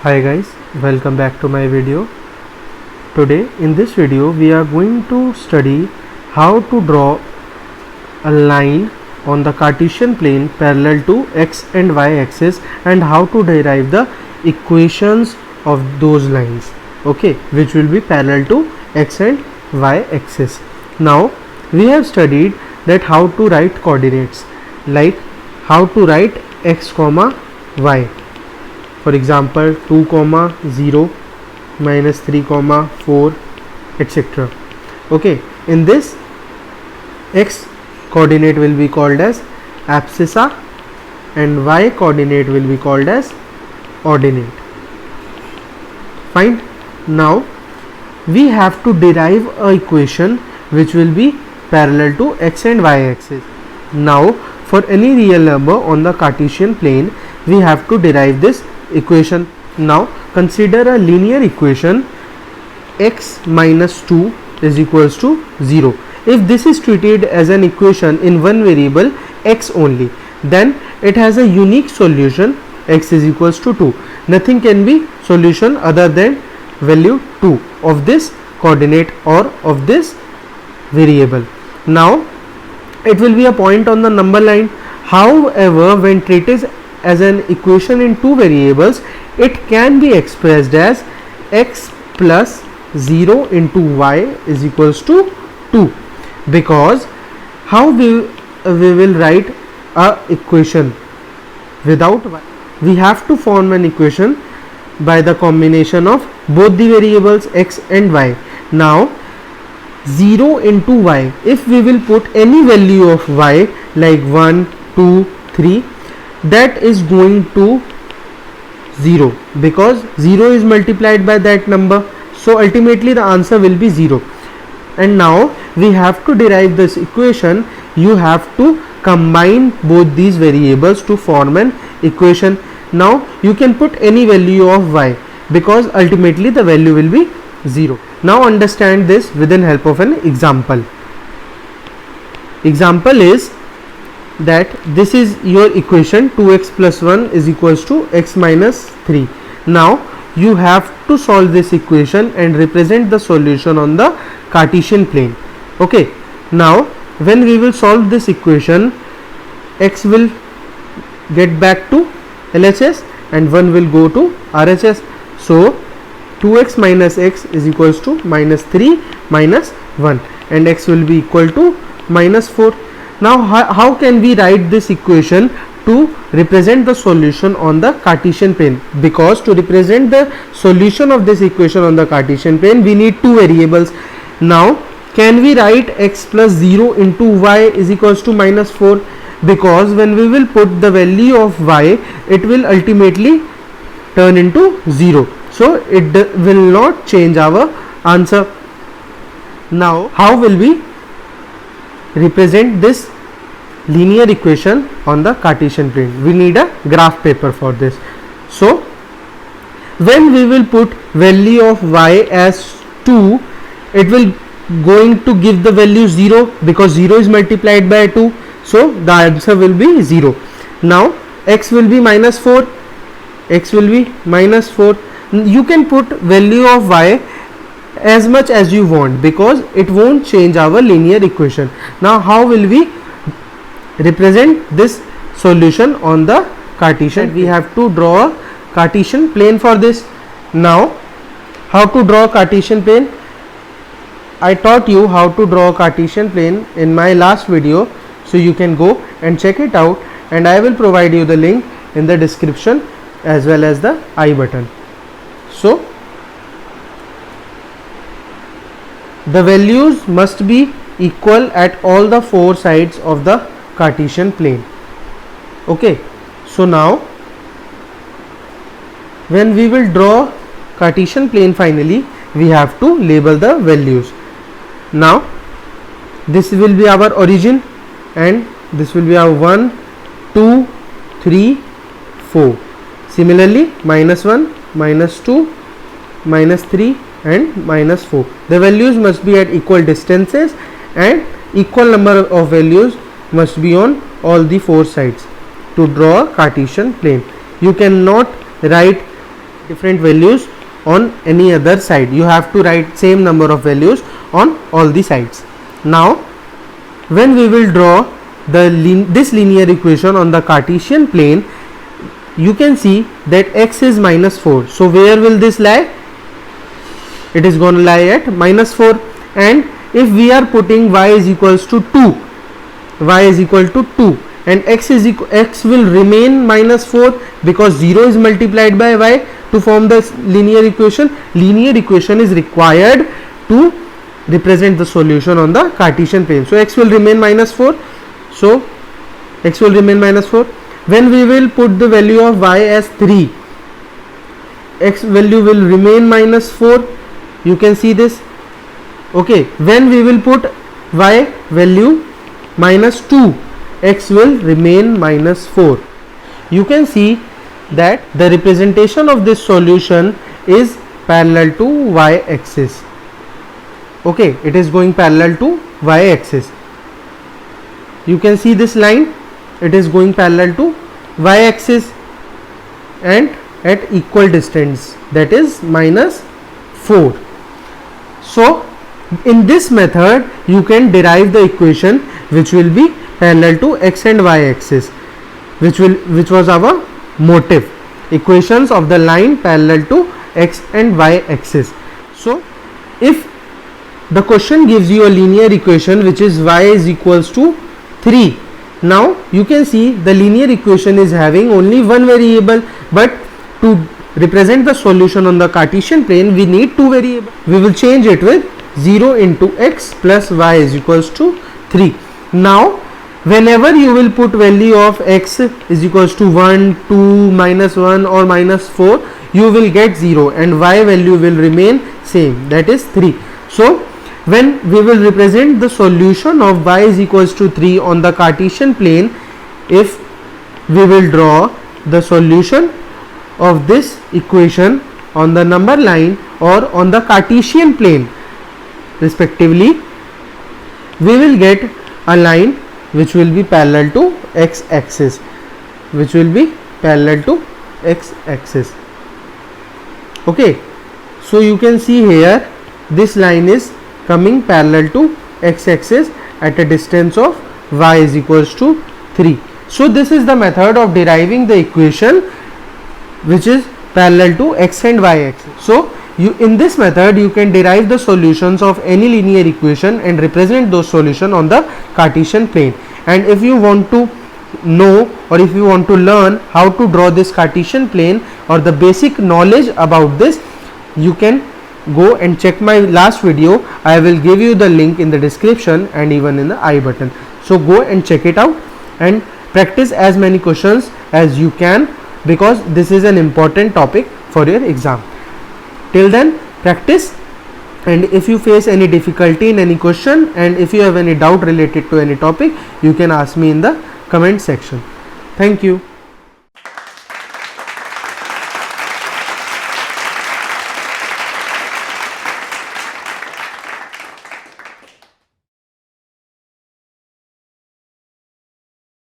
Hi guys, welcome back to my video. Today in this video we are going to study how to draw a line on the Cartesian plane parallel to x and y axis and how to derive the equations of those lines, okay, which will be parallel to x and y axis. Now we have studied that how to write coordinates, like how to write x comma y. For example, 2 comma 0, minus 3 comma 4, etc. Okay, in this x coordinate will be called as abscissa and y coordinate will be called as ordinate. Fine. Now we have to derive a equation which will be parallel to x and y axis. Now for any real number on the Cartesian plane we have to derive this equation. Now consider a linear equation x minus 2 is equals to 0. If this is treated as an equation in one variable x only, then it has a unique solution x is equals to 2. Nothing can be solution other than value 2 of this coordinate or of this variable. Now it will be a point on the number line. However, when treated as an equation in two variables, it can be expressed as x plus 0 into y is equals to 2, because how we will write a equation without y? We have to form an equation by the combination of both the variables x and y. Now 0 into y, if we will put any value of y like 1, 2, 3, that is going to 0 because 0 is multiplied by that number, so ultimately the answer will be 0. And now we have to derive this equation. You have to combine both these variables to form an equation. Now you can put any value of y because ultimately the value will be 0. Now understand this with the help of an example. Example is that this is your equation 2x plus 1 is equals to x minus 3. Now you have to solve this equation and represent the solution on the Cartesian plane. Okay, now when we will solve this equation, x will get back to LHS and 1 will go to RHS. So 2x minus x is equals to minus 3 minus 1 and x will be equal to minus 4. Now how can we write this equation to represent the solution on the Cartesian plane? Because to represent the solution of this equation on the Cartesian plane we need two variables. Now can we write x plus 0 into y is equals to minus 4? Because when we will put the value of y, it will ultimately turn into 0, so it will not change our answer. Now how will we represent this linear equation on the Cartesian plane? We need a graph paper for this. So when we will put value of y as 2, it will going to give the value 0 because 0 is multiplied by 2, so the answer will be 0. Now x will be minus 4, x will be minus 4. You can put value of y as much as you want because it won't change our linear equation. Now how will we represent this solution on the Cartesian? We have to draw a Cartesian plane for this. Now how to draw a Cartesian plane? I taught you how to draw a Cartesian plane in my last video, so you can go and check it out, and I will provide you the link in the description as well as the I button. So the values must be equal at all the four sides of the Cartesian plane. Okay, so now when we will draw Cartesian plane finally, we have to label the values. Now this will be our origin and this will be our 1, 2, 3, 4. Similarly minus 1, minus 2, minus 3 and minus 4. The values must be at equal distances and equal number of values must be on all the four sides to draw a Cartesian plane. You cannot write different values on any other side. You have to write same number of values on all the sides. Now when we will draw this linear equation on the Cartesian plane, you can see that x is minus 4. So where will this lie? It is going to lie at minus 4. And if we are putting y is equals to 2, y is equal to 2 and x will remain minus 4 because 0 is multiplied by y to form the linear equation. Linear equation is required to represent the solution on the Cartesian plane. So x will remain minus 4. So x will remain minus 4. When we will put the value of y as 3, x value will remain minus 4. You can see this. Okay, when we will put y value minus 2, x will remain minus 4. You can see that the representation of this solution is parallel to y axis. Okay, it is going parallel to y axis. You can see this line, it is going parallel to y axis and at equal distance, that is minus 4. So in this method you can derive the equation which will be parallel to x and y axis, which was our motive, equations of the line parallel to x and y axis. So if the question gives you a linear equation which is y is equals to 3, now you can see the linear equation is having only one variable, but to represent the solution on the Cartesian plane we need two variables. We will change it with 0 into x plus y is equals to 3. Now whenever you will put value of x is equals to 1, 2, minus 1 or minus 4, you will get 0 and y value will remain same, that is 3. So when we will represent the solution of y is equals to 3 on the Cartesian plane, if we will draw the solution of this equation on the number line or on the Cartesian plane respectively, we will get a line which will be parallel to x axis, Okay, so you can see here this line is coming parallel to x axis at a distance of y is equals to 3. So this is the method of deriving the equation which is parallel to x and y axis. So in this method you can derive the solutions of any linear equation and represent those solutions on the Cartesian plane. And if you want to know or if you want to learn how to draw this Cartesian plane or the basic knowledge about this, you can go and check my last video. I will give you the link in the description and even in the I button. So go and check it out and practice as many questions as you can, because this is an important topic for your exam. Till then, practice, and if you face any difficulty in any question and if you have any doubt related to any topic, you can ask me in the comment section. Thank you.